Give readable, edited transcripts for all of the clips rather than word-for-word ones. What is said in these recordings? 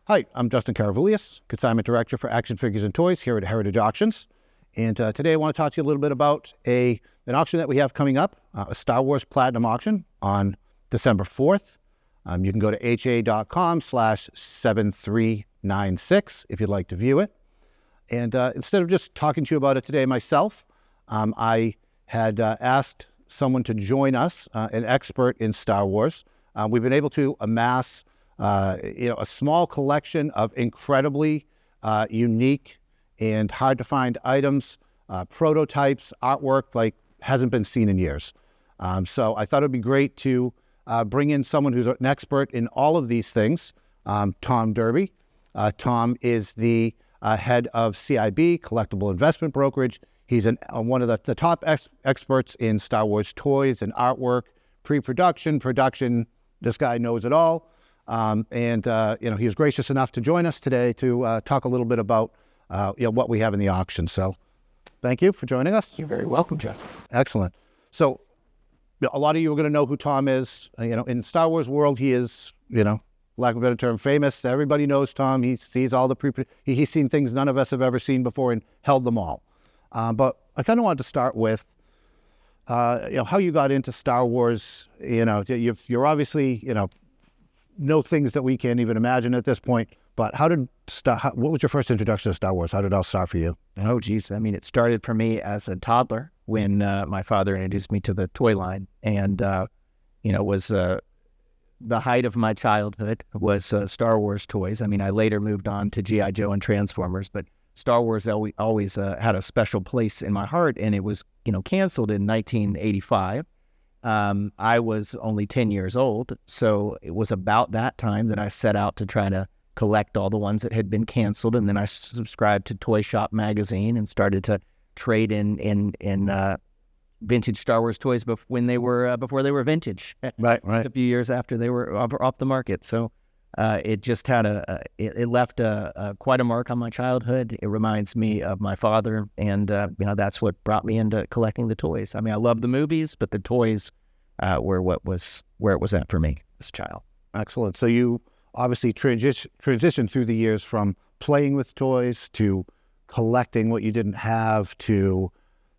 Hi, I'm Justin Caravoulias, Consignment Director for Action Figures and Toys here at Heritage Auctions. And today I want to talk to you a little bit about an auction that we have coming up, a Star Wars Platinum auction on December 4th. You can go to ha.com/7396 if you'd like to view it. And instead of just talking to you about it today myself, I had asked someone to join us, an expert in Star Wars. We've been able to amass a small collection of incredibly unique and hard to find items, prototypes, artwork like hasn't been seen in years. So I thought it'd be great to bring in someone who's an expert in all of these things, Tom Derby. Tom is the head of CIB, Collectible Investment Brokerage. He's one of the top experts in Star Wars toys and artwork, pre-production, production. This guy knows it all. He was gracious enough to join us today to talk a little bit about what we have in the auction. So thank you for joining us. You're very welcome, Justin. Excellent. So a lot of you are going to know who Tom is. In Star Wars world, he is, lack of a better term, famous. Everybody knows Tom. He sees all the he's seen things none of us have ever seen before and held them all. But I kind of wanted to start with, how you got into Star Wars. You're obviously, know things that we can't even imagine at this point. But what was your first introduction to Star Wars? How did it all start for you? Oh, geez. I mean, it started for me as a toddler when my father introduced me to the toy line. And, was the height of my childhood was Star Wars toys. I mean, I later moved on to G.I. Joe and Transformers, but Star Wars always had a special place in my heart. And it was, canceled in 1985. I was only 10 years old, so it was about that time that I set out to try to collect all the ones that had been canceled, and then I subscribed to Toy Shop magazine and started to trade in vintage Star Wars toys before they were vintage. Right. A few years after they were off the market. So it just had it left quite a mark on my childhood. It reminds me of my father, and that's what brought me into collecting the toys. I mean, I love the movies, but the toys were where it was at for me as a child. Excellent. So you obviously transitioned through the years from playing with toys to collecting what you didn't have to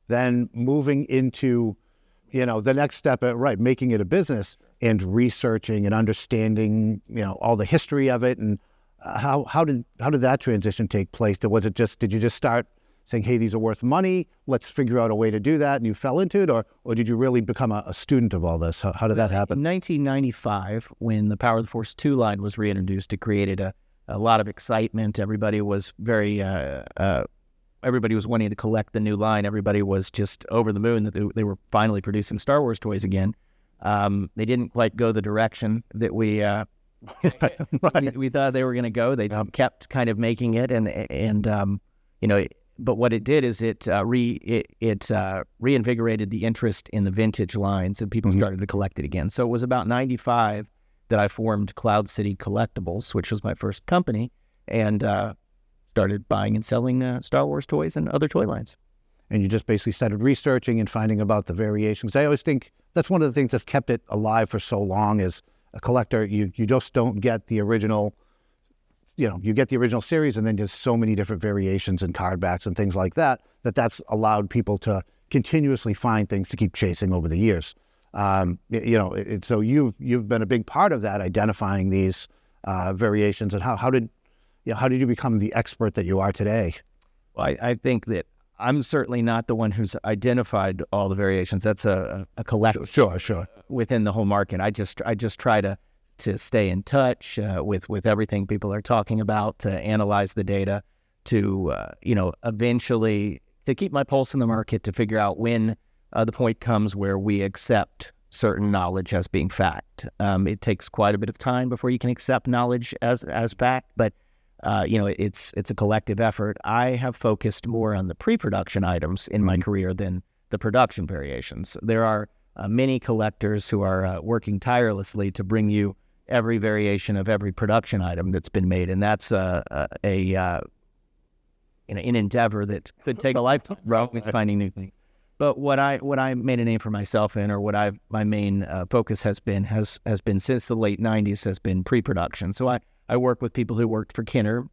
then moving into, the next step, making it a business and researching and understanding, all the history of it. And how did that transition take place? Did you just start saying, hey, these are worth money, let's figure out a way to do that, and you fell into it, or did you really become a student of all this? How did that happen? In 1995, when the Power of the Force 2 line was reintroduced, it created a lot of excitement. Everybody was everybody was wanting to collect the new line. Everybody was just over the moon that they were finally producing Star Wars toys again. They didn't quite go the direction that we we thought they were going to go. They kept kind of making it, but what it did is it reinvigorated the interest in the vintage lines, and people started to collect it again. So it was about 95 that I formed Cloud City Collectibles, which was my first company, and started buying and selling Star Wars toys and other toy lines. And you just basically started researching and finding about the variations. I always think that's one of the things that's kept it alive for so long. As a collector, you just don't get the original. You get the original series, and then just so many different variations and card backs and things like that, that's allowed people to continuously find things to keep chasing over the years. So you've been a big part of that, identifying these variations. And how did you become the expert that you are today? Well, I think that I'm certainly not the one who's identified all the variations. That's a collective. Sure. Within the whole market. I just try to stay in touch with everything people are talking about, to analyze the data, to eventually to keep my pulse in the market, to figure out when the point comes where we accept certain knowledge as being fact. It takes quite a bit of time before you can accept knowledge as fact, but it's a collective effort. I have focused more on the pre-production items in my career than the production variations. There are many collectors who are working tirelessly to bring you every variation of every production item that's been made, and that's an endeavor that could take a lifetime. Always finding new things. But what I made a name for myself in, or my main focus has been since the late '90s, has been pre-production. So I work with people who worked for Kenner,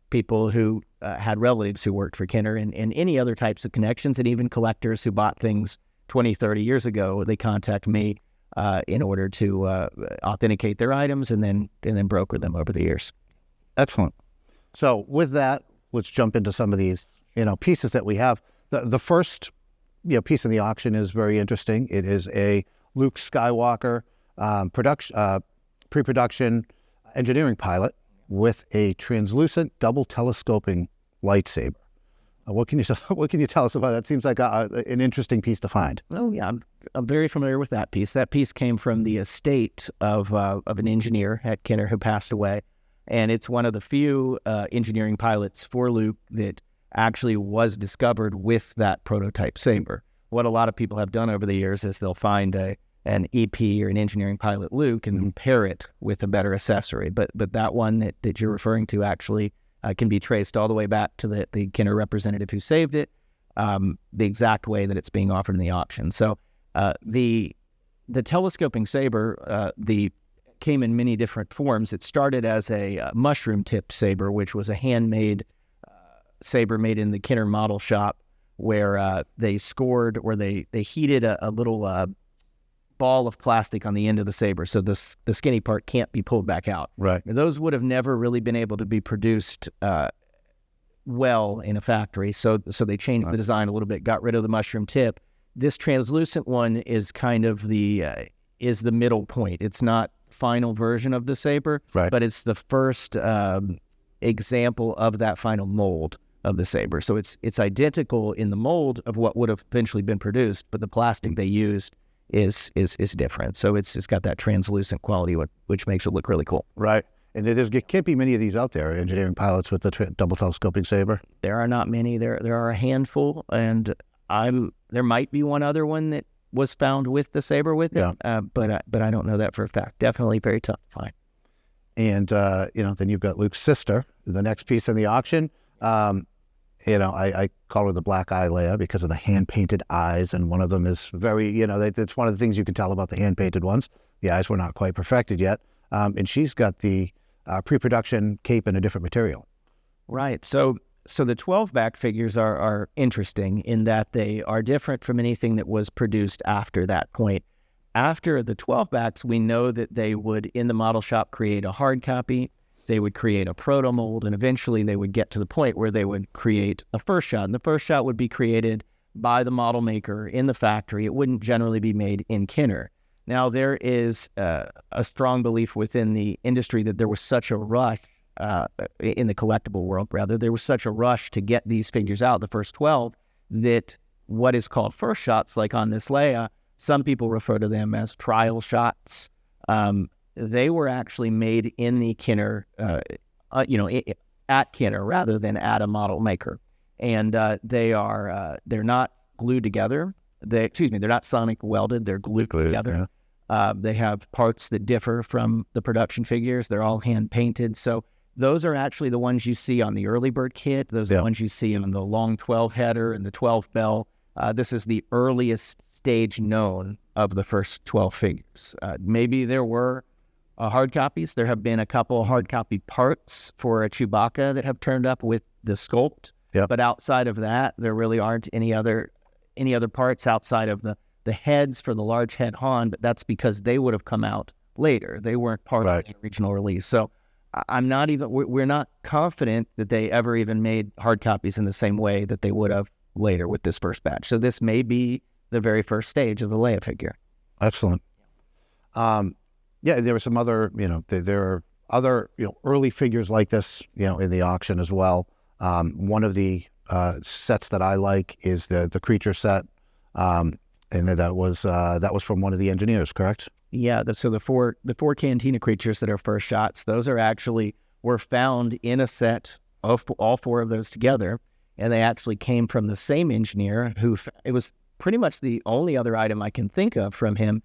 people who had relatives who worked for Kenner, and any other types of connections, and even collectors who bought things 20, 30 years ago. They contact me in order to authenticate their items and then broker them over the years. Excellent. So with that, let's jump into some of these, pieces that we have. The first, piece in the auction is very interesting. It is a Luke Skywalker pre-production engineering pilot with a translucent double telescoping lightsaber. What can you tell us about that? Seems like an interesting piece to find. Oh yeah, I'm very familiar with that piece. That piece came from the estate of an engineer at Kenner who passed away, and it's one of the few engineering pilots for Luke that actually was discovered with that prototype saber. What a lot of people have done over the years is they'll find an EP or an engineering pilot Luke and pair it with a better accessory. But that one that you're referring to actually can be traced all the way back to the Kenner representative who saved it, the exact way that it's being offered in the auction. So the telescoping saber came in many different forms. It started as a mushroom-tipped saber, which was a handmade saber made in the Kenner model shop, where they scored or they heated a little ball of plastic on the end of the saber, so the skinny part can't be pulled back out. Right. Now, those would have never really been able to be produced well in a factory, so they changed the design a little bit, got rid of the mushroom tip. This translucent one is kind of the middle point. It's not final version of the saber, right, but it's the first example of that final mold of the saber. So it's identical in the mold of what would have eventually been produced, but the plastic they used is different. So it's got that translucent quality, which makes it look really cool. Right. And there can't be many of these out there, engineering pilots with the double telescoping saber. There are not many. There are a handful, and there might be one other one that was found with the saber with it, but I don't know that for a fact. Definitely very tough to find. And then you've got Luke's sister, the next piece in the auction. I call her the Black Eye Leia because of the hand-painted eyes, and one of them is very, it's one of the things you can tell about the hand-painted ones. The eyes were not quite perfected yet, and she's got the pre-production cape in a different material. Right. So the 12-back figures are interesting in that they are different from anything that was produced after that point. After the 12-backs, we know that they would, in the model shop, create a hard copy. They would create a proto mold, and eventually they would get to the point where they would create a first shot. And the first shot would be created by the model maker in the factory. It wouldn't generally be made in Kenner. Now, there is a strong belief within the industry that there was such a rush, in the collectible world, rather, there was such a rush to get these figures out, the first 12, that what is called first shots, like on this Leia, some people refer to them as trial shots. They were actually made in the Kenner, at Kenner rather than at a model maker. And they're not glued together. They're not sonic welded. They're glued together. Yeah. They have parts that differ from the production figures. They're all hand painted. So those are actually the ones you see on the early bird kit. Those are the ones you see on the long 12 header and the 12 bell. This is the earliest stage known of the first 12 figures. Maybe there were hard copies. There have been a couple of hard copy parts for a Chewbacca that have turned up with the sculpt. Yep. But outside of that, there really aren't any other parts outside of the heads for the large head Han, but that's because they would have come out later. They weren't part of the original release. So we're not confident that they ever even made hard copies in the same way that they would have later with this first batch. So this may be the very first stage of the Leia figure. Excellent. There were some other, there are other, early figures like this, in the auction as well. One of the sets that I like is the creature set, and that was from one of the engineers, correct? Yeah. So the four Cantina creatures that are first shots, those were found in a set of all four of those together, and they actually came from the same engineer it was pretty much the only other item I can think of from him.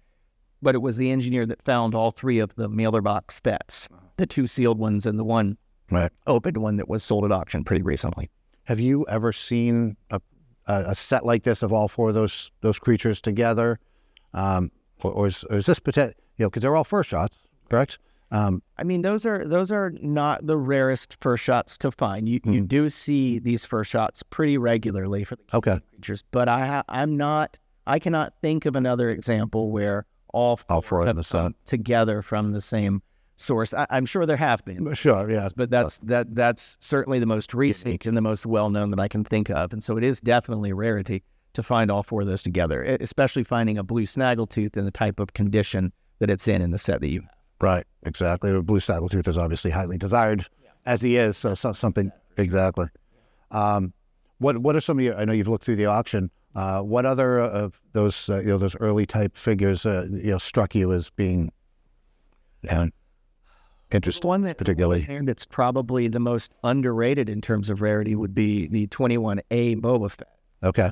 But it was the engineer that found all three of the mailer box specs, the two sealed ones and the one opened one that was sold at auction pretty recently. Have you ever seen a set like this of all four of those creatures together? Or is this potential, because they're all first shots, correct? I mean, those are not the rarest first shots to find. You do see these first shots pretty regularly for the creatures, but I cannot think of another example where all four have come together from the same source. I'm sure there have been. Sure, yeah. But that's certainly the most recent and the most well-known that I can think of. And so it is definitely a rarity to find all four of those together, especially finding a blue snaggletooth in the type of condition that it's in the set that you have. Right, exactly. The blue snaggletooth is obviously highly desired, as he is, so something, exactly. What are some of your, I know you've looked through the auction, what other of those, those early type figures, struck you as being interesting, one that particularly? That's probably the most underrated in terms of rarity would be the 21A Boba Fett. Okay.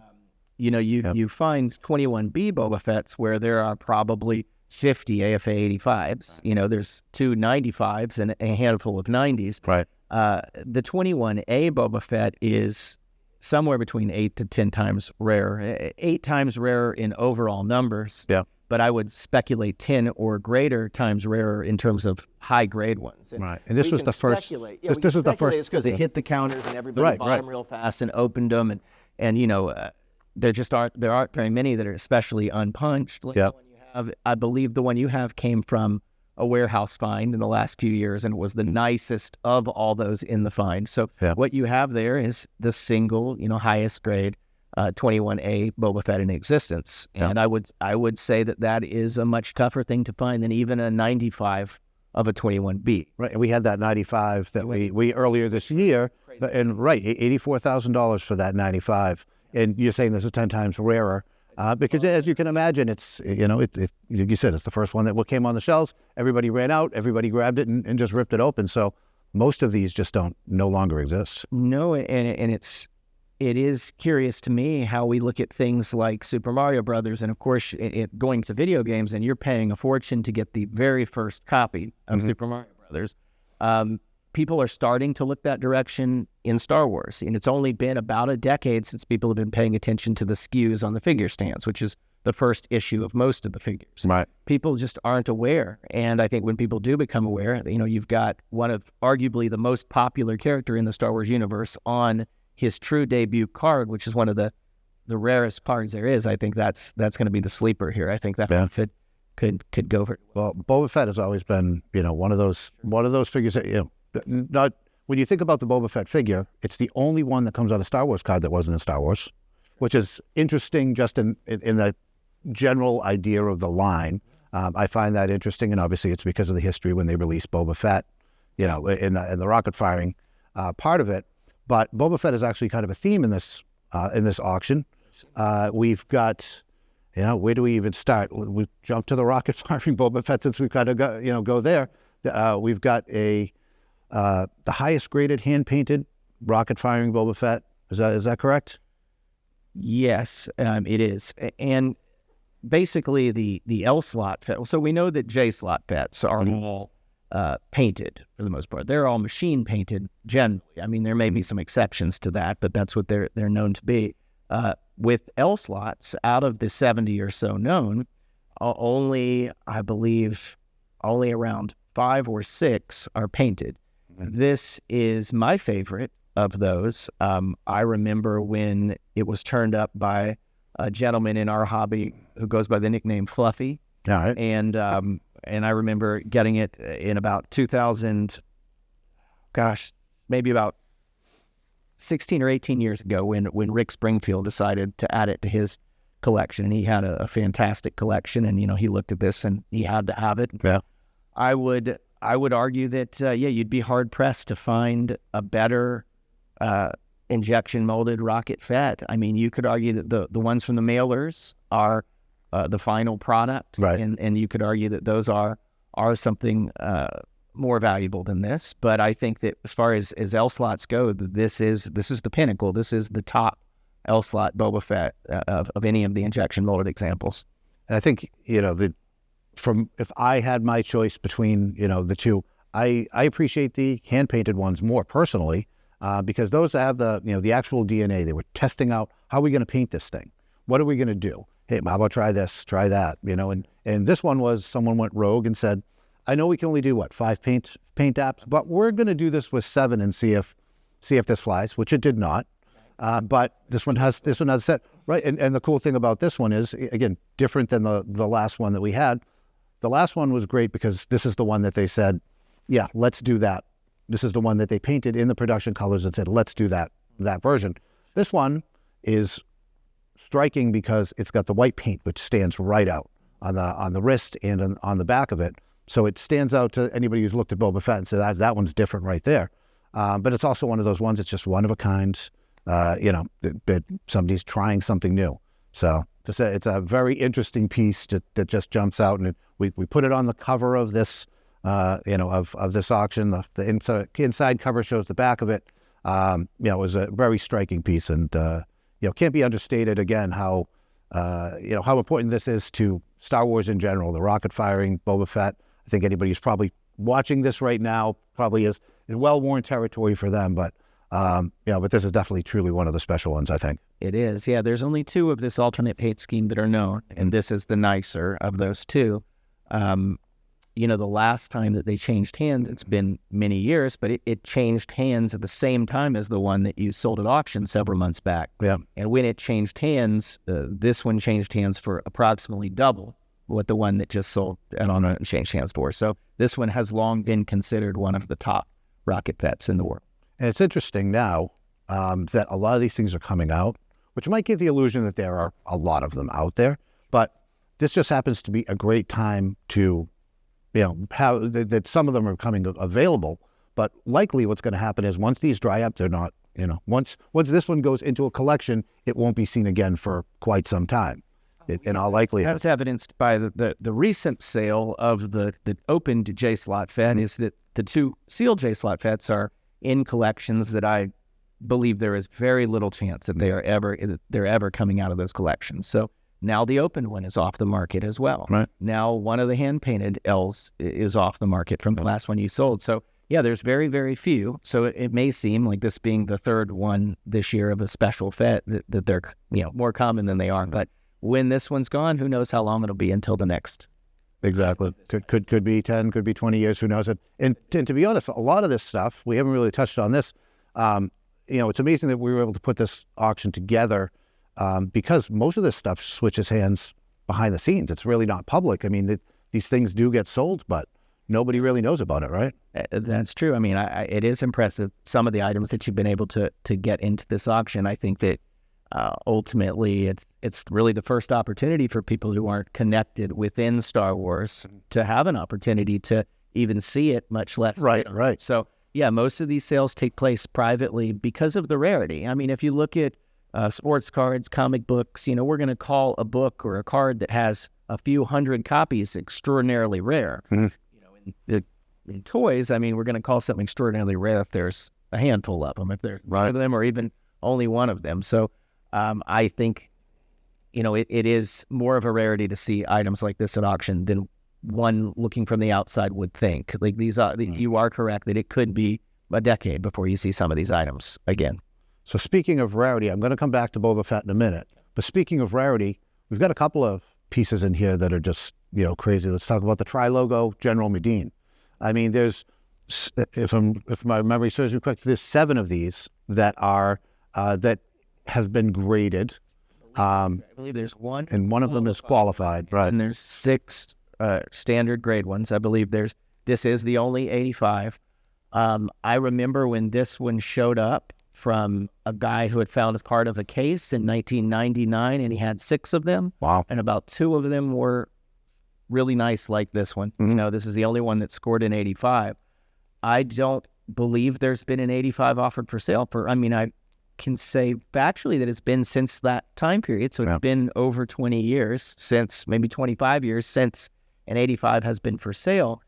You find 21B Boba Fett's where there are probably 50 AFA 85s. There's 2 95s and a handful of 90s. Right. The 21A Boba Fett is somewhere between 8 to 10 times rarer. 8 times rarer in overall numbers. Yeah. But I would speculate 10 or greater times rarer in terms of high grade ones. And right. And this was the first. This is the first. It's because it hit the counters and everybody bought them real fast and opened them. And there aren't very many that are especially unpunched. Like the one you have, I believe the one you have came from a warehouse find in the last few years, and it was the nicest of all those in the find. So what you have there is the single, highest grade 21A Boba Fett in existence. And I would say that is a much tougher thing to find than even a 95 of a 21B. Right, and we had that 95 that we earlier this year, and $84,000 for that 95. And you're saying this is 10 times rarer. Because as you can imagine, it's, you said, it's the first one that came on the shelves. Everybody ran out, everybody grabbed it and just ripped it open. So most of these just no longer exist. No, and it is curious to me how we look at things like Super Mario Brothers, and of course, going to video games, and you're paying a fortune to get the very first copy of Super Mario Brothers. People are starting to look that direction in Star Wars, and it's only been about a decade since people have been paying attention to the SKUs on the figure stands, which is the first issue of most of the figures. Right. People just aren't aware, and I think when people do become aware, you've got one of arguably the most popular character in the Star Wars universe on his true debut card, which is one of the rarest cards there is. I think that's going to be the sleeper here. I think that could go for. Well, Boba Fett has always been, one of those figures that, not when you think about the Boba Fett figure, it's the only one that comes out of Star Wars card that wasn't in Star Wars, which is interesting just in the general idea of the line. I find that interesting, and obviously it's because of the history when they released Boba Fett, in the rocket firing part of it. But Boba Fett is actually kind of a theme in this auction. We've got, where do we even start? We jump to the rocket firing Boba Fett since we've kind of go there. We've got the highest graded hand painted rocket firing Boba Fett. Is that correct? Yes, it is. And basically the L slot Fett. So we know that J slot Fetts are all painted for the most part. They're all machine painted generally. I mean, there may be some exceptions to that, but that's what they're known to be. With L slots, out of the 70 or so known, I believe only around 5 or 6 are painted. This is my favorite of those. I remember when it was turned up by a gentleman in our hobby who goes by the nickname Fluffy. All right. And I remember getting it in about 2000, maybe about 16 or 18 years ago when Rick Springfield decided to add it to his collection. And he had a fantastic collection, and, he looked at this and he had to have it. Yeah. I would argue that, you'd be hard-pressed to find a better injection molded rocket Fett. I mean, you could argue that the ones from the mailers are the final product, right? And you could argue that those are something more valuable than this. But I think that as far as L slots go, this is the pinnacle. This is the top L slot Boba Fett of any of the injection molded examples. And I think if I had my choice between the two, I appreciate the hand painted ones more personally because those have the actual DNA. They were testing out, how are we going to paint this thing? What are we going to do? Hey, how about try this, try that? And this one was, someone went rogue and said, I know we can only do what, 5 paint apps, but we're going to do this with 7 and see if this flies, which it did not. But this one has a set, right? And the cool thing about this one is, again, different than the last one that we had. The last one was great because this is the one that they said, yeah, let's do that. This is the one that they painted in the production colors and said, let's do that version. This one is striking because it's got the white paint, which stands right out on the wrist and on the back of it. So it stands out to anybody who's looked at Boba Fett and said, that one's different right there. But it's also one of those ones, it's just one of a kind, that somebody's trying something new. So it's a very interesting piece that just jumps out. And we put it on the cover of this, of this auction. The inside cover shows the back of it. It was a very striking piece, and can't be understated again how important this is to Star Wars in general. The rocket firing Boba Fett. I think anybody who's probably watching this right now probably is in well-worn territory for them, but this is definitely truly one of the special ones, I think. It is, yeah. There's only 2 of this alternate paint scheme that are known, and this is the nicer of those 2. The last time that they changed hands, it's been many years, but it changed hands at the same time as the one that you sold at auction several months back. Yeah. And when it changed hands, this one changed hands for approximately double what the one that just sold at on a changed hands for. So this one has long been considered one of the top rocket pets in the world. And it's interesting now that a lot of these things are coming out, which might give the illusion that there are a lot of them out there. But this just happens to be a great time to, have that some of them are coming available. But likely what's going to happen is once these dry up, they're not, once this one goes into a collection, it won't be seen again for quite some time. In all likelihood. That's evidenced by the recent sale of the opened J-slot Fett, is that the 2 sealed J-slot Fets are in collections that I believe there is very little chance that they're ever coming out of those collections. So now the opened one is off the market as well. Right. Now one of the hand-painted L's is off the market from the last one you sold. So yeah, there's very, very few. So it may seem like this being the 3rd one this year of a special Fett that they're more common than they are. But when this one's gone, who knows how long it'll be until the next. Exactly. Could be 10, could be 20 years, who knows it. And to be honest, a lot of this stuff, we haven't really touched on this. It's amazing that we were able to put this auction together because most of this stuff switches hands behind the scenes. It's really not public. I mean, these things do get sold, but nobody really knows about it, right? That's true. I mean, it is impressive, some of the items that you've been able to get into this auction. I think that ultimately, it's really the first opportunity for people who aren't connected within Star Wars to have an opportunity to even see it, much less. Right. So, yeah, most of these sales take place privately because of the rarity. I mean, if you look at sports cards, comic books, we're going to call a book or a card that has a few hundred copies extraordinarily rare. Mm-hmm. In toys, I mean, we're going to call something extraordinarily rare if there's a handful of them, if there's one of them or even only one of them. So, I think, it is more of a rarity to see items like this at auction than one looking from the outside would think. Like you are correct that it could be a decade before you see some of these items again. So speaking of rarity, I'm going to come back to Boba Fett in a minute. But speaking of rarity, we've got a couple of pieces in here that are just, crazy. Let's talk about the tri-logo General Medine. I mean, there's, if my memory serves me correct, there's 7 of these that are, that have been graded. I believe there's one. And one of them is qualified, right? And there's 6 standard grade ones. I believe this is the only 85. I remember when this one showed up from a guy who had found a part of a case in 1999, and he had 6 of them. Wow. And about 2 of them were really nice like this one. Mm-hmm. This is the only one that scored an 85. I don't believe there's been an 85 offered for sale I can say factually that it's been since that time period. So it's been over 20 years since, maybe 25 years since an 85 has been for sale.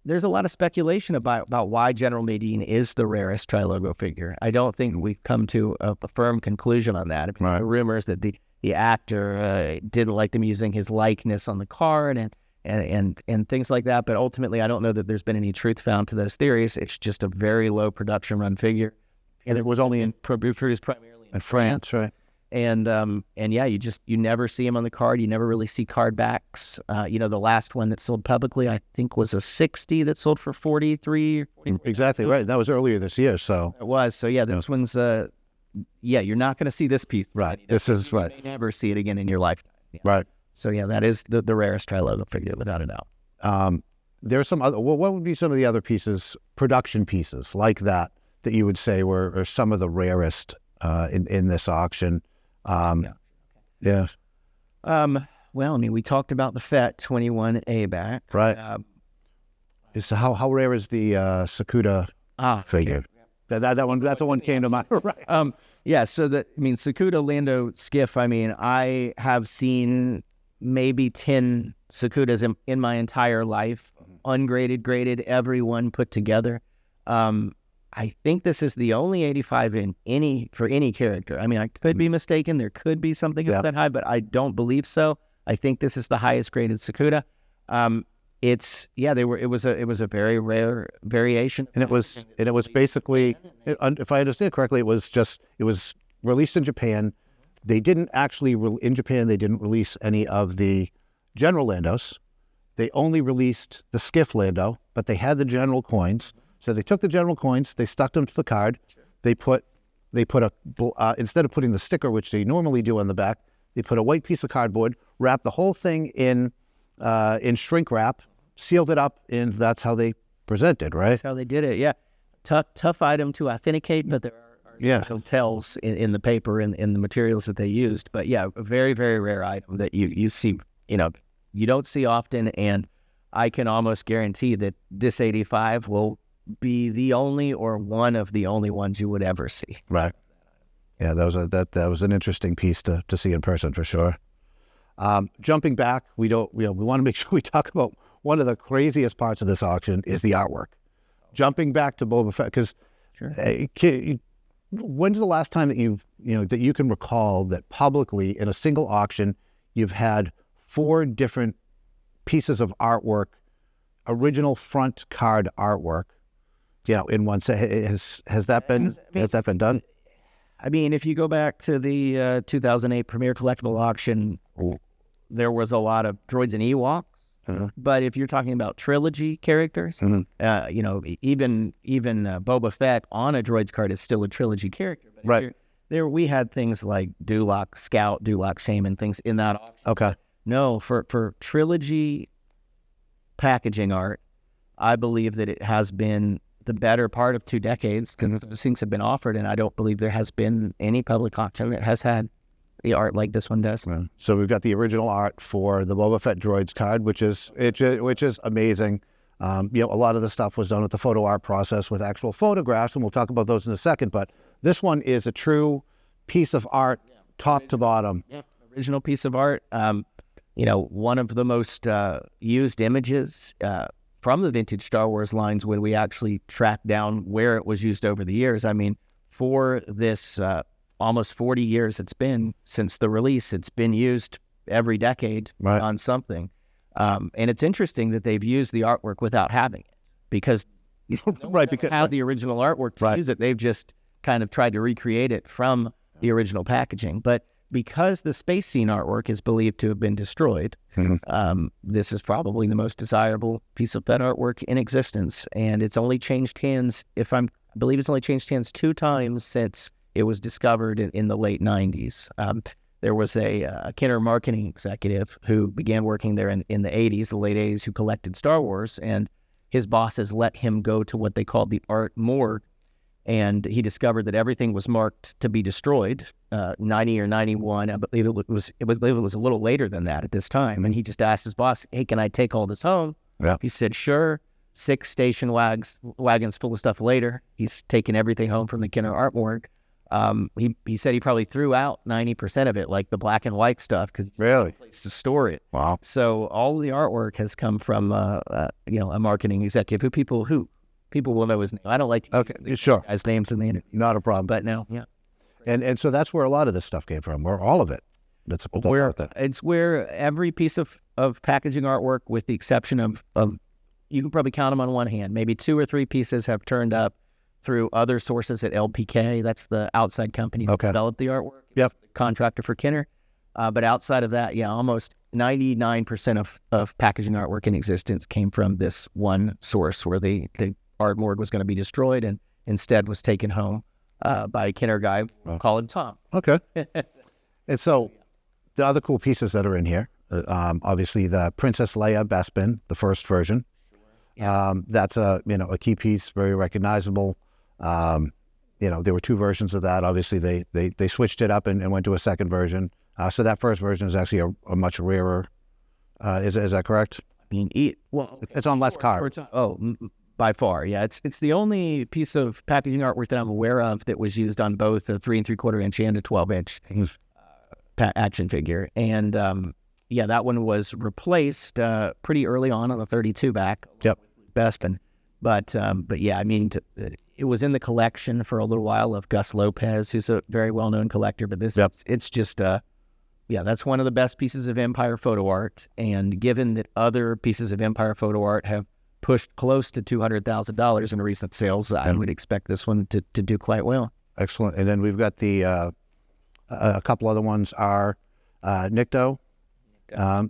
There's a lot of speculation about why General Medine is the rarest tri-logo figure. I don't think we've come to a firm conclusion on that. There are rumors that the actor didn't like them using his likeness on the card and things like that. But ultimately, I don't know that there's been any truth found to those theories. It's just a very low production run figure. And it was only produced primarily in France, right? And yeah, you never see them on the card. You never really see card backs. The last one that sold publicly, I think, was a 60 that sold for 43. Exactly right. That was earlier this year. So it was. So yeah, this one's you're not going to see this piece. Right. This is right. You may never see it again in your lifetime. Yeah. Right. So yeah, that is the rarest tri-logo figure without a doubt. There are some other. Well, what would be some of the other pieces, production pieces like that you would say were some of the rarest in this auction? Yeah. Well, I mean, we talked about the FET 21A back. Right. How rare is the Sakuda figure? Okay. That one. That's the one came to mind. Right. Yeah. So Sakuda Lando skiff. I mean, I have seen maybe 10 Sakudas in my entire life, ungraded, graded, everyone put together. I think this is the only 85 for any character. I mean, I could be mistaken. There could be something that high, but I don't believe so. I think this is the highest graded Sakuda. It was a very rare variation, and it was basically, if I understand correctly, it was released in Japan. They didn't actually in Japan. They didn't release any of the general Landos. They only released the skiff Lando, but they had the general coins. So they took the general coins, they stuck them to the card. Sure. They put instead of putting the sticker, which they normally do on the back, they put a white piece of cardboard, wrapped the whole thing in shrink wrap, sealed it up, and that's how they presented, right? That's how they did it. Yeah, tough item to authenticate, but there are tells in the paper and in the materials that they used. But yeah, a very, very rare item that you see. You don't see often, and I can almost guarantee that this 85 will be the only or one of the only ones you would ever see. Right. Yeah, that was an interesting piece to see in person for sure. Jumping back, we want to make sure we talk about one of the craziest parts of this auction is the artwork. Jumping back to Boba Fett, because when's the last time that you can recall that publicly in a single auction you've had 4 different pieces of artwork, original front card artwork, in one set? Has that been done? I mean, if you go back to the 2008 Premier Collectible Auction, there was a lot of droids and Ewoks. Mm-hmm. But if you're talking about trilogy characters, even Boba Fett on a droids card is still a trilogy character. But right. There we had things like Dulak Scout, Dulak Shaman, things in that auction. Okay. No, for trilogy packaging art, I believe that it has been the better part of 2 decades because those things have been offered, and I don't believe there has been any public auction that has had the art like this one does. Yeah. So we've got the original art for the Boba Fett droids card, which is amazing. A lot of the stuff was done with the photo art process with actual photographs, and we'll talk about those in a second. But this one is a true piece of art, top to bottom. Yeah, original piece of art. One of the most used images from the vintage Star Wars lines when we actually tracked down where it was used over the years. I mean, for this almost 40 years it's been since the release, it's been used every decade on something. And it's interesting that they've used the artwork without having it because because how the original artwork to use it, they've just kind of tried to recreate it from the original packaging. But because the space scene artwork is believed to have been destroyed, this is probably the most desirable piece of that artwork in existence. And it's only changed hands, I believe it's only changed hands 2 times since it was discovered in the late 90s. There was a Kenner marketing executive who began working there in the 80s, the late 80s, who collected Star Wars, and his bosses let him go to what they called the art morgue. And he discovered that everything was marked to be destroyed, 90 or 91. I believe it was a little later than that at this time. And he just asked his boss, "Hey, can I take all this home?" Yeah. He said, "Sure." 6 station wagons full of stuff later, he's taken everything home from the Kenner art morgue. He said he probably threw out 90% of it, like the black and white stuff, because really no place to store it. Wow. So all the artwork has come from a marketing executive who people will know his name. I don't like to use sure. guys' names in the interview. Not a problem. But no, yeah. And so that's where a lot of this stuff came from, or all of it. It's where every piece of packaging artwork, with the exception of you can probably count them on one hand, maybe 2 or 3 pieces have turned up through other sources at LPK. That's the outside company that developed the artwork. Yep. Contractor for Kenner. But outside of that, almost 99% of packaging artwork in existence came from this one source where the artboard was going to be destroyed and instead was taken home by a Kenner guy. We'll call him Tom. Okay. And so the other cool pieces that are in here, obviously the Princess Leia Bespin, the first version. That's a key piece, very recognizable. There were two versions of that. Obviously, they switched it up and went to a second version. So that first version is actually a much rarer. Is that correct? I mean, it's on less cards. By far, yeah. It's the only piece of packaging artwork that I'm aware of that was used on both a 3 3/4 inch and a 12-inch action figure. And that one was replaced pretty early on the 32 back. Yep. Bespin. But yeah, I mean, it was in the collection for a little while of Gus Lopez, who's a very well-known collector. But it's just that's one of the best pieces of Empire photo art. And given that other pieces of Empire photo art have pushed close to $200,000 in recent sales, I would expect this one to do quite well. Excellent. And then we've got the a couple other ones are Nikto,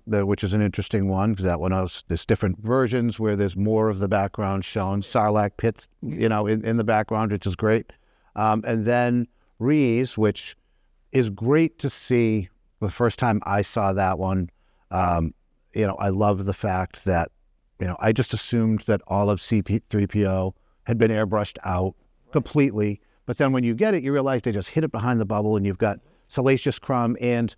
which is an interesting one because that one has there's different versions where there's more of the background shown. Sarlacc pits, in the background, which is great. And then Rees, which is great to see. The first time I saw that one, I love the fact that I just assumed that all of C3PO had been airbrushed out completely. But then when you get it, you realize they just hit it behind the bubble, and you've got Salacious Crumb and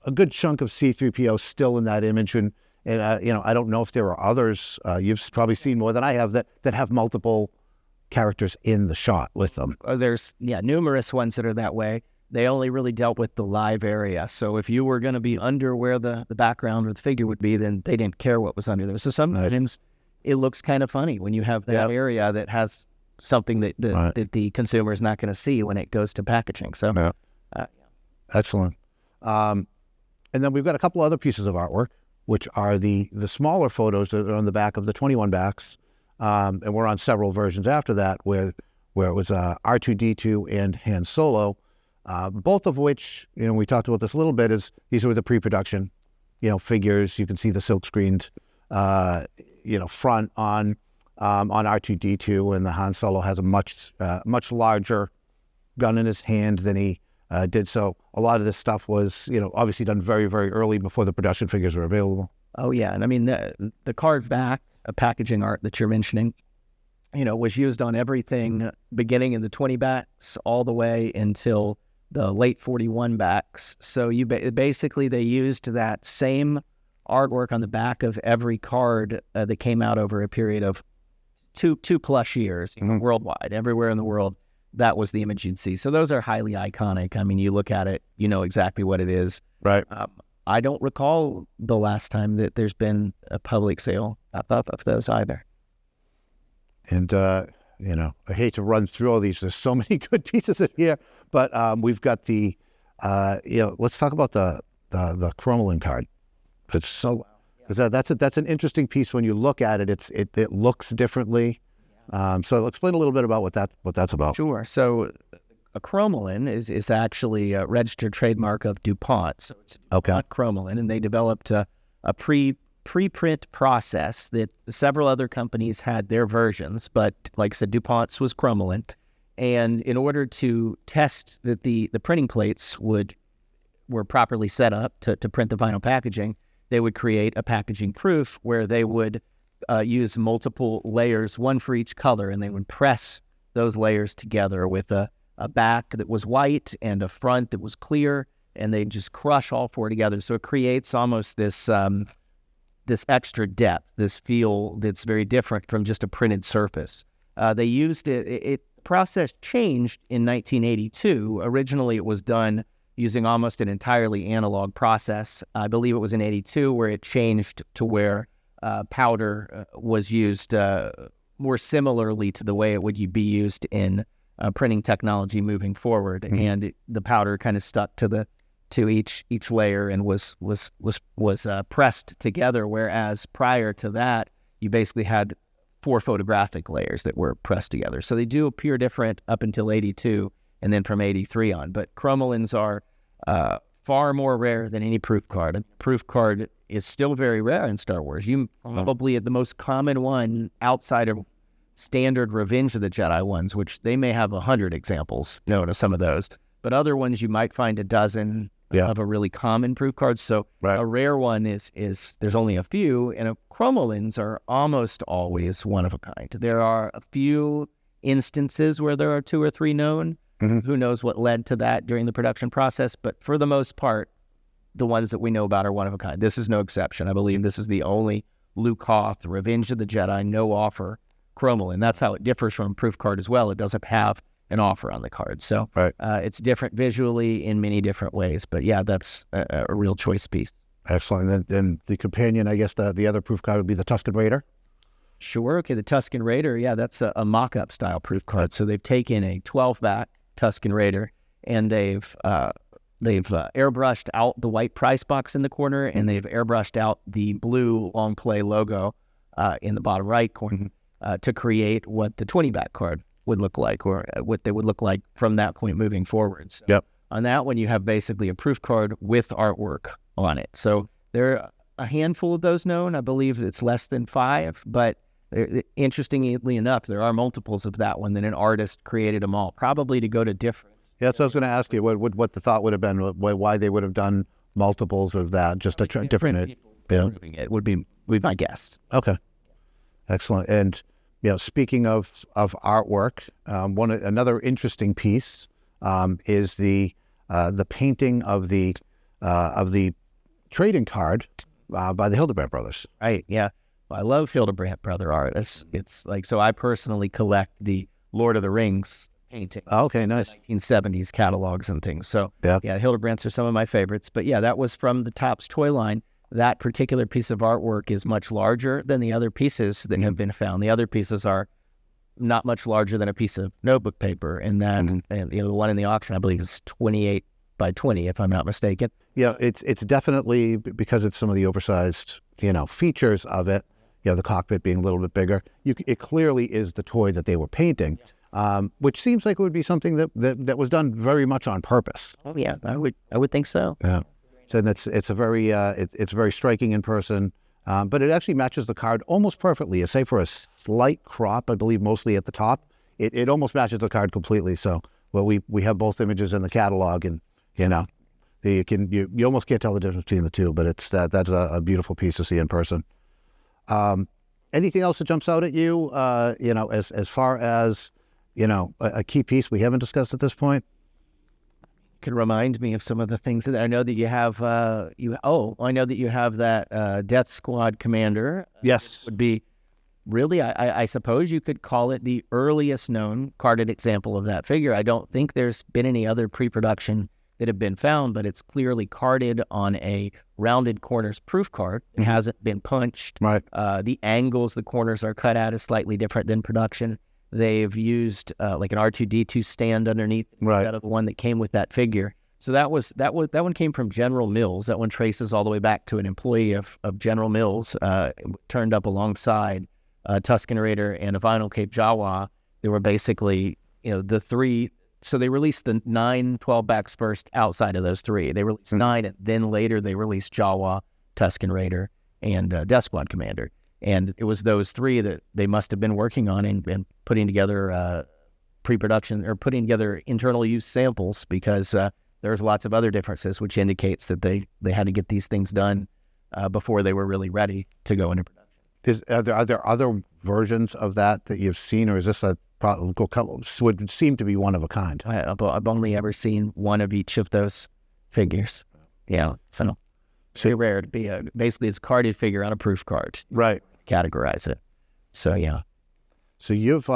a good chunk of C3PO still in that image. And I don't know if there are others. You've probably seen more than I have that have multiple characters in the shot with them. There's numerous ones that are that way. They only really dealt with the live area. So if you were going to be under where the background or the figure would be, then they didn't care what was under there. So sometimes it looks kind of funny when you have that area that has something that the consumer is not going to see when it goes to packaging. So, excellent. And then we've got a couple other pieces of artwork, which are the smaller photos that are on the back of the 21 backs. And we're on several versions after that where it was R2-D2 and Han Solo. Both of which, we talked about this a little bit, is these were the pre-production, figures. You can see the silk-screened, front on R2-D2, and the Han Solo has a much larger gun in his hand than he did. So a lot of this stuff was, obviously done very, very early before the production figures were available. Oh, yeah. And I mean, the carved back packaging art that you're mentioning, was used on everything beginning in the 20 backs all the way until the late 41 backs. So basically they used that same artwork on the back of every card that came out over a period of two plus years, worldwide, everywhere in the world. That was the image you'd see. So those are highly iconic. I mean, you look at it, you know exactly what it is. Right. I don't recall the last time that there's been a public sale of those either. And I hate to run through all these. There's so many good pieces in here, but we've got the, let's talk about the Crommelin card. It's so, because that's an interesting piece when you look at it. It looks differently. So explain a little bit about what that's about. Sure. So a Crommelin is actually a registered trademark of DuPont. So it's DuPont Crommelin, and they developed a preprint process that several other companies had their versions, but like I said, DuPont's was Crommelin. And in order to test that the printing plates were properly set up to print the vinyl packaging, they would create a packaging proof where they would use multiple layers, one for each color, and they would press those layers together with a back that was white and a front that was clear, and they just crush all four together. So it creates almost this extra depth, this feel that's very different from just a printed surface. They used it. Process changed in 1982. Originally, it was done using almost an entirely analog process. I believe it was in 82 where it changed to where powder was used more similarly to the way it would be used in printing technology moving forward. Mm-hmm. And the powder kind of stuck to each layer and was pressed together. Whereas prior to that, you basically had 4 photographic layers that were pressed together. So they do appear different up until 82 and then from 83 on. But chromolins are far more rare than any proof card. Proof card is still very rare in Star Wars. You probably the most common one outside of standard Revenge of the Jedi ones, which they may have 100 examples known of some of those. But other ones you might find a dozen of a really common proof card. So a rare one is there's only a few, and chromolins are almost always one of a kind. There are a few instances where there are 2 or 3 known. Who knows what led to that during the production process, but for the most part, the ones that we know about are one of a kind. This is no exception. I believe this is the only Luke Hoth, Revenge of the Jedi, no offer chromolin. That's how it differs from a proof card as well. It doesn't have an offer on the card. So it's different visually in many different ways. But yeah, that's a real choice piece. Excellent. And the companion, I guess the other proof card would be the Tusken Raider. Sure. Okay, the Tusken Raider. Yeah, that's a mock-up style proof card. So they've taken a 12-back Tusken Raider and they've airbrushed out the white price box in the corner, and they've airbrushed out the blue long play logo in the bottom right corner to create what the 20-back card would look like, or what they would look like from that point moving forward. So on that one, you have basically a proof card with artwork on it. So there are a handful of those known. I believe it's less than 5, but interestingly enough, there are multiples of that one. Then an artist created them all, probably to go to different. Yeah, so I was going to ask you what the thought would have been, why they would have done multiples of that, just a different. It would be my guess. Okay, excellent. And speaking of artwork, another interesting piece is the painting of the trading card by the Hildebrandt brothers. Right. Yeah. Well, I love Hildebrandt brother art. It's like, so I personally collect the Lord of the Rings painting. Okay, nice. 1970s catalogs and things. So yeah, Hildebrandts are some of my favorites. But yeah, that was from the Topps toy line. That particular piece of artwork is much larger than the other pieces that have been found. The other pieces are not much larger than a piece of notebook paper, and that and the one in the auction, I believe, is 28 by 20, if I'm not mistaken. Yeah, it's definitely, because it's some of the oversized features of it. The cockpit being a little bit bigger. It clearly is the toy that they were painting, which seems like it would be something that was done very much on purpose. Oh yeah, I would think so. Yeah, so it's a very striking in person, but it actually matches the card almost perfectly. Save for a slight crop, I believe, mostly at the top. It almost matches the card completely. So we have both images in the catalog, and you almost can't tell the difference between the two. But that's a beautiful piece to see in person. Anything else that jumps out at you, as far as, a key piece we haven't discussed at this point? Could remind me of some of the things that I know that you have. I know that you have that Death Squad Commander. Yes. Would be really, I suppose you could call it the earliest known carded example of that figure. I don't think there's been any other pre-production that have been found, but it's clearly carded on a rounded corners proof card. It hasn't been punched. Right. The angles the corners are cut at is slightly different than production. They've used like an R2-D2 stand underneath instead of the one that came with that figure. So that one came from General Mills. That one traces all the way back to an employee of General Mills, turned up alongside Tusken Raider and a vinyl Cape Jawa. They were basically the three. So they released the 9 12-backs first outside of those 3. They released 9, and then later they released Jawa, Tusken Raider, and Death Squad Commander. And it was those 3 that they must have been working on and putting together pre-production, or putting together internal use samples, because there's lots of other differences, which indicates that they had to get these things done before they were really ready to go into production. Are there other versions of that you've seen, or is this would seem to be one of a kind? I've only ever seen one of each of those figures. Yeah, so very rare to be basically it's a carded figure on a proof card. Right. Categorize it. So yeah. So you've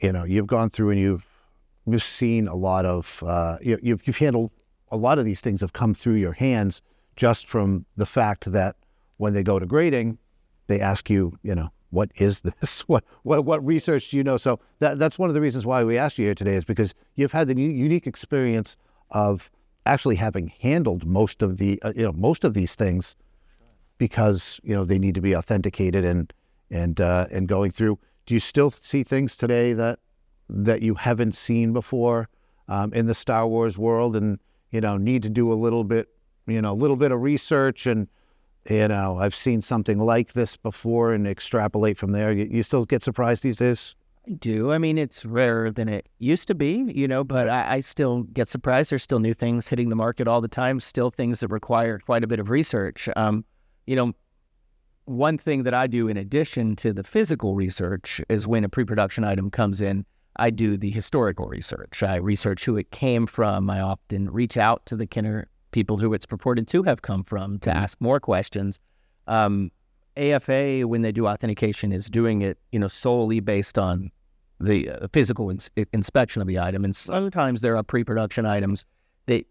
you've gone through and you've seen a lot of you've handled a lot of these things have come through your hands just from the fact that when they go to grading, they ask you, what is this? What research do you know? So that's one of the reasons why we asked you here today, is because you've had the unique experience of actually having handled most of these things, because they need to be authenticated and going through. Do you still see things today that you haven't seen before in the Star Wars world, and need to do a little bit of research, and I've seen something like this before and extrapolate from there? You still get surprised these days? I do. I mean, it's rarer than it used to be, but I still get surprised. There's still new things hitting the market all the time, still things that require quite a bit of research. One thing that I do in addition to the physical research is when a pre-production item comes in, I do the historical research. I research who it came from. I often reach out to the Kenner people who it's purported to have come from to ask more questions. AFA, when they do authentication, is doing it, solely based on the physical inspection of the item. And sometimes there are pre-production items that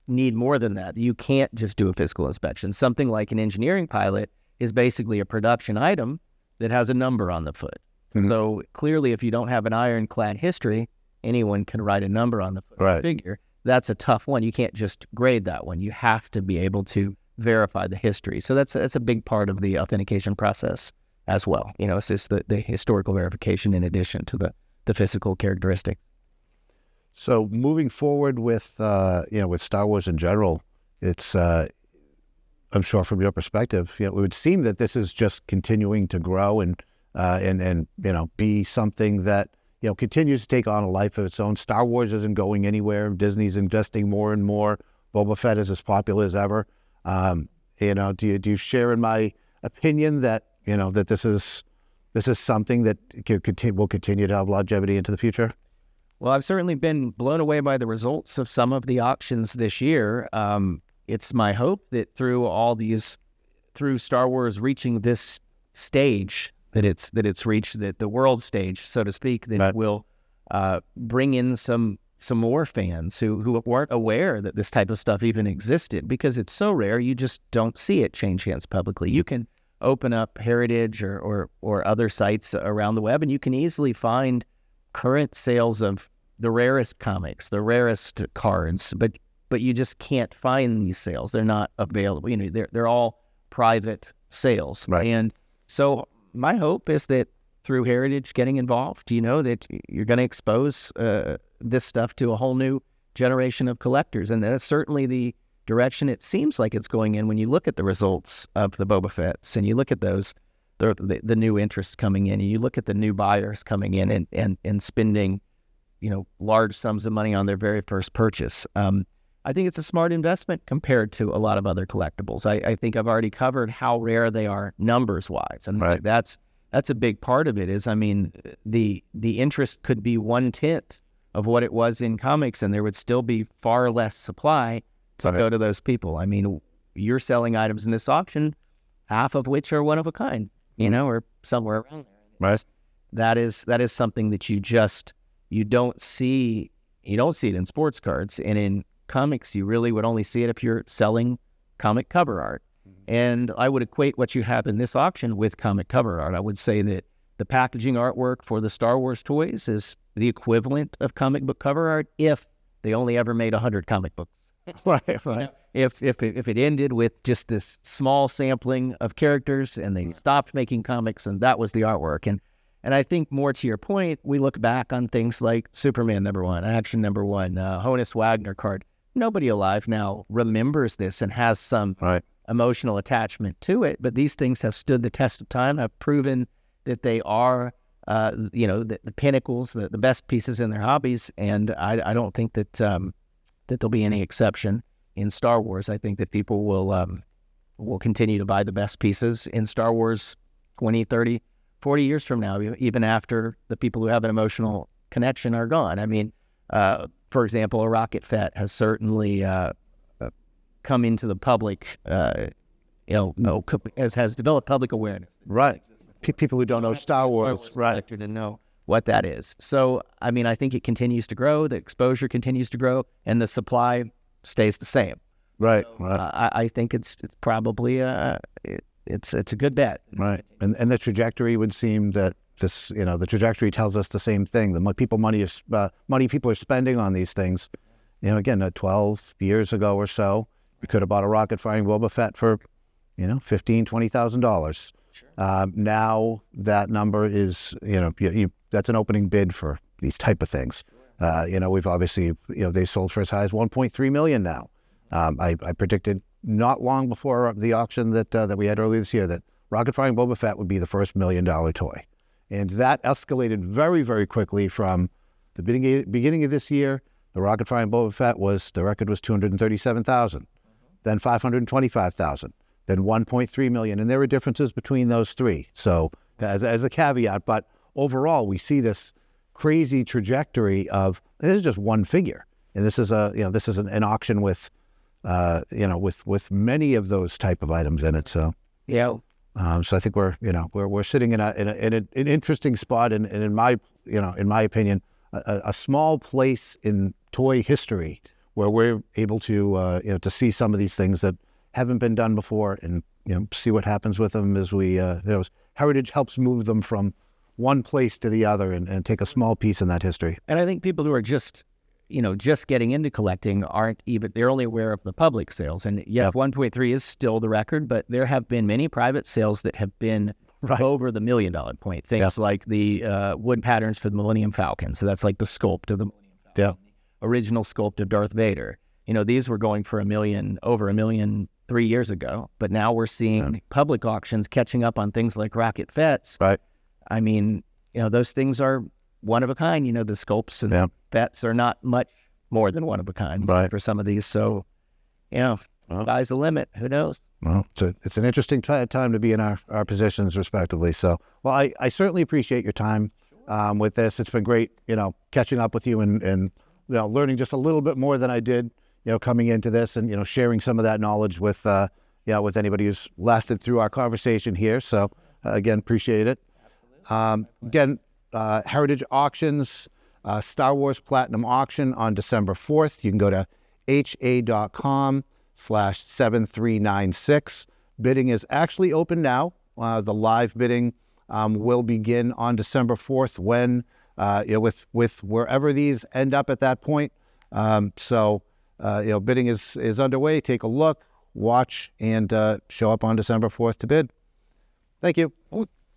need more than that. You can't just do a physical inspection. Something like an engineering pilot is basically a production item that has a number on the foot. Mm-hmm. So clearly, if you don't have an ironclad history, anyone can write a number on the foot of the figure. That's a tough one. You can't just grade that one. You have to be able to verify the history. So that's a big part of the authentication process as well. It's just the historical verification in addition to the physical characteristics. So moving forward with with Star Wars in general, it's I'm sure from your perspective, it would seem that this is just continuing to grow and be something that continues to take on a life of its own. Star Wars isn't going anywhere. Disney's investing more and more. Boba Fett is as popular as ever. Do you share in my opinion that that this is something that will continue to have longevity into the future? Well, I've certainly been blown away by the results of some of the auctions this year. It's my hope that through Star Wars reaching this stage that it's reached, the world stage, so to speak, that it will bring in some more fans who weren't aware that this type of stuff even existed, because it's so rare. You just don't see it change hands publicly. You can open up Heritage or other sites around the web, and you can easily find current sales of the rarest comics, the rarest cards, but you just can't find these sales. They're not available. They're all private sales. Right. And so my hope is that through Heritage getting involved, that you're going to expose this stuff to a whole new generation of collectors. And that's certainly the direction it seems like it's going in when you look at the results of the Boba Fett's and you look at those, the new interest coming in, and you look at the new buyers coming in and spending, large sums of money on their very first purchase. I think it's a smart investment compared to a lot of other collectibles. I think I've already covered how rare they are numbers-wise, and right. that's a big part of it. The interest could be 1/10 of what it was in comics, and there would still be far less supply to go to those people. I mean, you're selling items in this auction, half of which are one of a kind, or somewhere around there. Right. That is something that you don't see. You don't see it in sports cards, and in comics, you really would only see it if you're selling comic cover art. Mm-hmm. And I would equate what you have in this auction with comic cover art. I would say that the packaging artwork for the Star Wars toys is the equivalent of comic book cover art if they only ever made 100 comic books. Right. If it ended with just this small sampling of characters and they stopped making comics and that was the artwork. And I think more to your point, we look back on things like Superman #1, Action #1, Honus Wagner card. Nobody alive now remembers this and has some emotional attachment to it, but these things have stood the test of time, have proven that they are, the pinnacles, the best pieces in their hobbies, and I don't think that there'll be any exception in Star Wars. I think that people will continue to buy the best pieces in Star Wars 20, 30, 40 years from now, even after the people who have an emotional connection are gone. I mean, for example, a Rocket Fett has certainly come into the public, has developed public awareness. Right. People who don't know Star Wars, right, to know what that is. So, I mean, I think it continues to grow, the exposure continues to grow, and the supply stays the same. Right. So, I think it's probably it's a good bet. Right. And the trajectory would seem that this, the trajectory tells us the same thing. The money people are spending on these things. Again, 12 years ago or so, we could have bought a rocket firing Boba Fett for, $15,000, $20,000. Now that number is, that's an opening bid for these type of things. We've obviously, they sold for as high as 1.3 million now. I predicted not long before the auction that we had earlier this year that Rocket Flying Boba Fett would be the first $1 million toy. And that escalated very, very quickly from the beginning of this year. The Rocket Flying Boba Fett the record was 237,000, then 525,000, then 1.3 million. And there were differences between those three. So as a caveat, but overall, we see this crazy trajectory of, this is just one figure. And this is an auction with, with many of those type of items in it. So, yeah. So I think we're sitting in an interesting spot, and in my opinion, a small place in toy history where we're able to to see some of these things that haven't been done before, and see what happens with them as we heritage helps move them from one place to the other and take a small piece in that history. And I think people who are just getting into collecting they're only aware of the public sales. And 1.3 is still the record, but there have been many private sales that have been over the $1 million point. Things like the wood patterns for the Millennium Falcon. So that's like the sculpt of the Millennium Falcon, the original sculpt of Darth Vader. These were going for over $1 million 3 years ago, but now we're seeing public auctions catching up on things like Rocket Fets. Right. I mean, those things are one of a kind. The sculpts and Fets are not much more than one of a kind for some of these. So, sky's the limit. Who knows? Well, it's an interesting time to be in our positions, respectively. So, well, I certainly appreciate your time with this. It's been great, catching up with you and learning just a little bit more than I did, coming into this, and sharing some of that knowledge with with anybody who's lasted through our conversation here. So, again, appreciate it. Again, Heritage Auctions, Star Wars Platinum Auction on December 4th. You can go to ha.com/7396. Bidding is actually open now. The live bidding will begin on December 4th when, with wherever these end up at that point. So, bidding is underway. Take a look, watch, and show up on December 4th to bid. Thank you.